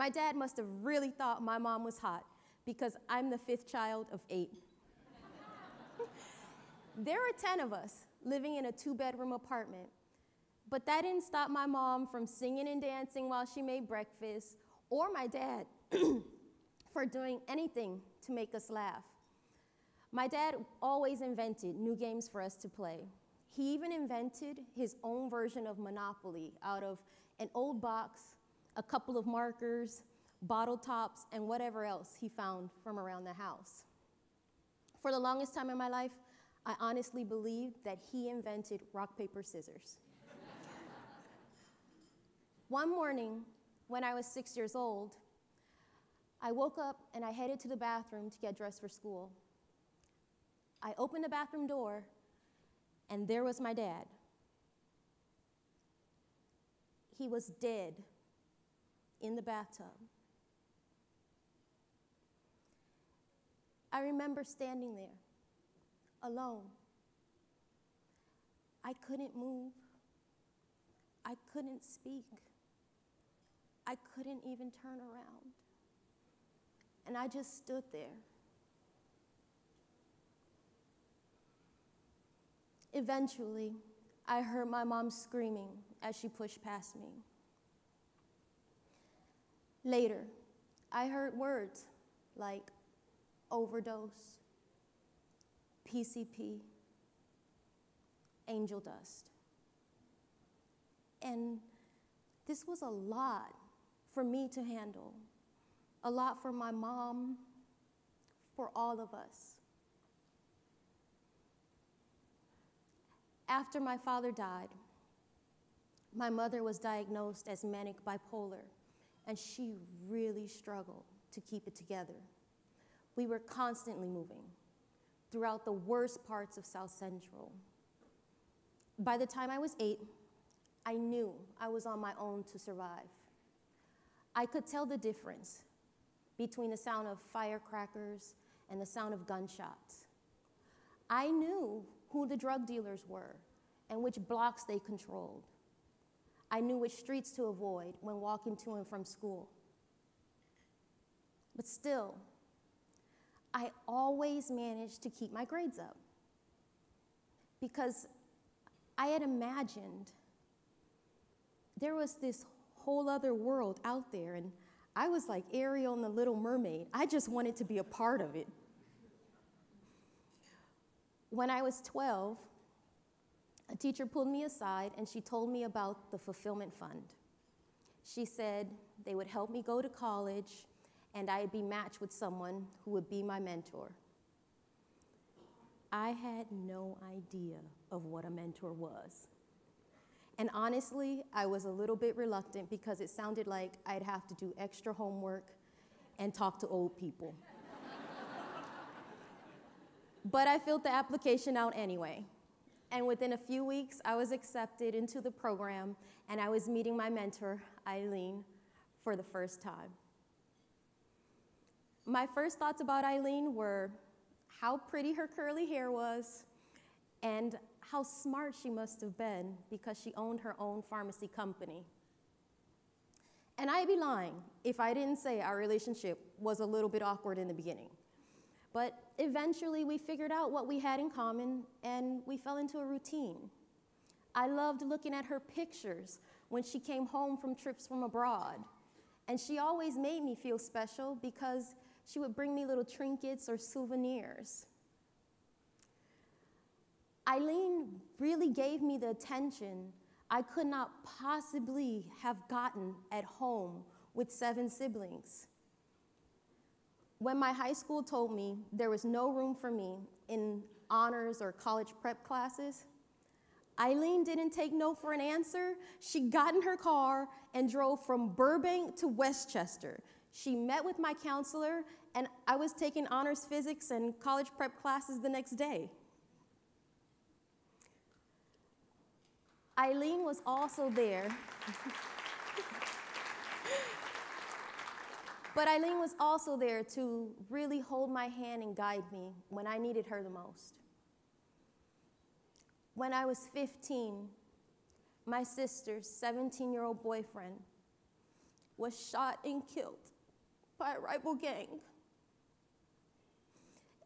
My dad must have really thought my mom was hot because I'm the 5th child of 8. There were 10 of us living in a 2-bedroom apartment, but that didn't stop my mom from singing and dancing while she made breakfast, or my dad for doing anything to make us laugh. My dad always invented new games for us to play. He even invented his own version of Monopoly out of an old box, a couple of markers, bottle tops, and whatever else he found from around the house. For the longest time in my life, I honestly believed that he invented rock, paper, scissors. One morning, when I was 6 years old, I woke up and I headed to the bathroom to get dressed for school. I opened the bathroom door, and there was my dad. He was dead in the bathtub. I remember standing there, alone. I couldn't move. I couldn't speak. I couldn't even turn around. And I just stood there. Eventually, I heard my mom screaming as she pushed past me. Later, I heard words like overdose, PCP, angel dust. And this was a lot for me to handle, a lot for my mom, for all of us. After my father died, my mother was diagnosed as manic bipolar, and she really struggled to keep it together. We were constantly moving throughout the worst parts of South Central. By the time I was 8, I knew I was on my own to survive. I could tell the difference between the sound of firecrackers and the sound of gunshots. I knew who the drug dealers were and which blocks they controlled. I knew which streets to avoid when walking to and from school. But still, I always managed to keep my grades up because I had imagined there was this whole other world out there, and I was like Ariel and the Little Mermaid. I just wanted to be a part of it. When I was 12, a teacher pulled me aside and she told me about the Fulfillment Fund. She said they would help me go to college and I'd be matched with someone who would be my mentor. I had no idea of what a mentor was. And honestly, I was a little bit reluctant because it sounded like I'd have to do extra homework and talk to old people. But I filled the application out anyway. And within a few weeks, I was accepted into the program, and I was meeting my mentor, Eileen, for the first time. My first thoughts about Eileen were how pretty her curly hair was and how smart she must have been because she owned her own pharmacy company. And I'd be lying if I didn't say our relationship was a little bit awkward in the beginning. But eventually we figured out what we had in common and we fell into a routine. I loved looking at her pictures when she came home from trips from abroad. And she always made me feel special because she would bring me little trinkets or souvenirs. Eileen really gave me the attention I could not possibly have gotten at home with 7 siblings. When my high school told me there was no room for me in honors or college prep classes, Eileen didn't take no for an answer. She got in her car and drove from Burbank to Westchester. She met with my counselor, and I was taking honors physics and college prep classes the next day. Eileen was also there. But Eileen was also there to really hold my hand and guide me when I needed her the most. When I was 15, my sister's 17-year-old boyfriend was shot and killed by a rival gang.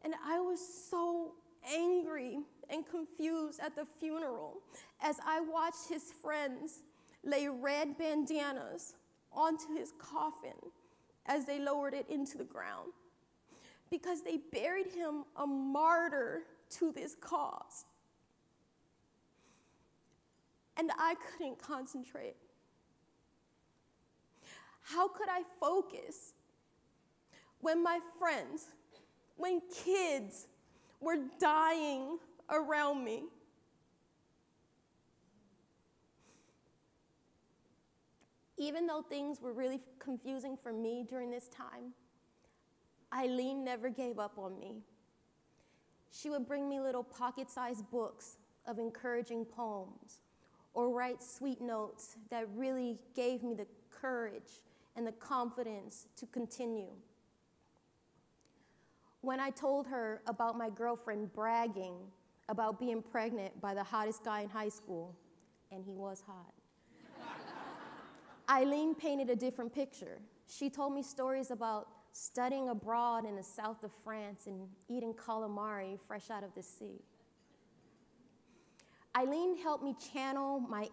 And I was so angry and confused at the funeral as I watched his friends lay red bandanas onto his coffin as they lowered it into the ground, because they buried him a martyr to this cause. And I couldn't concentrate. How could I focus when my friends, when kids were dying around me? Even though things were really confusing for me during this time, Eileen never gave up on me. She would bring me little pocket-sized books of encouraging poems, or write sweet notes that really gave me the courage and the confidence to continue. When I told her about my girlfriend bragging about being pregnant by the hottest guy in high school, and he was hot, Eileen painted a different picture. She told me stories about studying abroad in the south of France and eating calamari fresh out of the sea. Eileen helped me channel my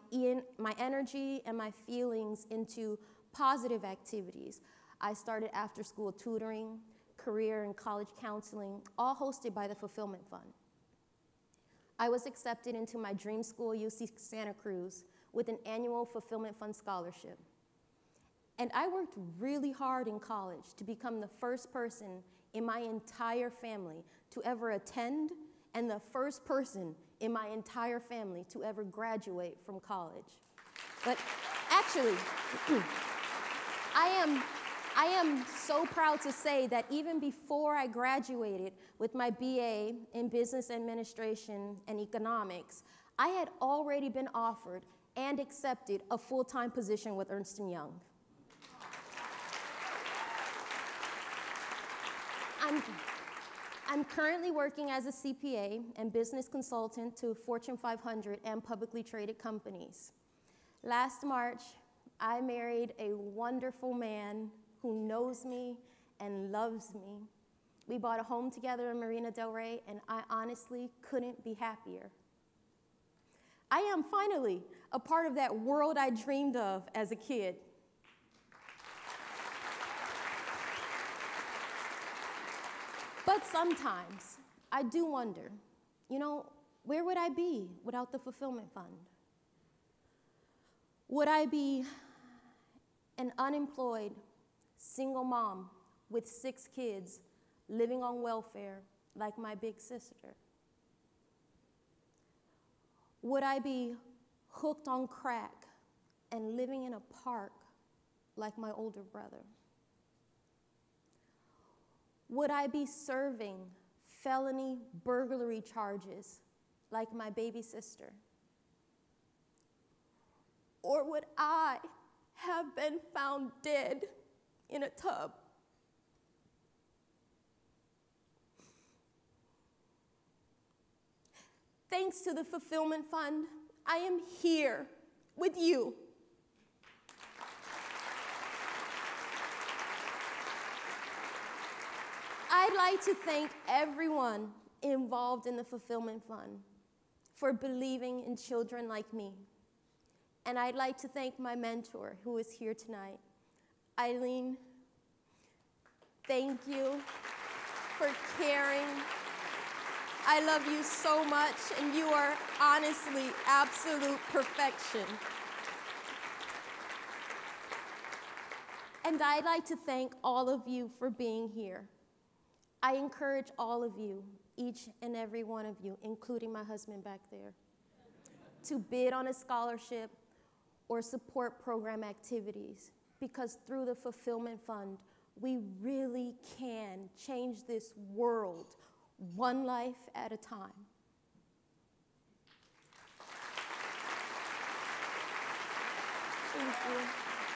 energy and my feelings into positive activities. I started after-school tutoring, career and college counseling, all hosted by the Fulfillment Fund. I was accepted into my dream school, UC Santa Cruz, with an annual Fulfillment Fund scholarship. And I worked really hard in college to become the first person in my entire family to ever attend, and the first person in my entire family to ever graduate from college. But actually, I am so proud to say that even before I graduated with my BA in Business Administration and Economics, I had already been offered and accepted a full-time position with Ernst & Young. I'm currently working as a CPA and business consultant to Fortune 500 and publicly traded companies. Last March, I married a wonderful man who knows me and loves me. We bought a home together in Marina Del Rey, and I honestly couldn't be happier. I am finally a part of that world I dreamed of as a kid. But sometimes I do wonder, where would I be without the Fulfillment Fund? Would I be an unemployed single mom with 6 kids living on welfare like my big sister? Would I be hooked on crack and living in a park like my older brother? Would I be serving felony burglary charges like my baby sister? Or would I have been found dead in a tub? Thanks to the Fulfillment Fund, I am here with you. I'd like to thank everyone involved in the Fulfillment Fund for believing in children like me. And I'd like to thank my mentor, who is here tonight. Eileen, thank you for caring. I love you so much, and you are honestly absolute perfection. And I'd like to thank all of you for being here. I encourage all of you, each and every one of you, including my husband back there, to bid on a scholarship or support program activities, because through the Fulfillment Fund, we really can change this world one life at a time. Thank you.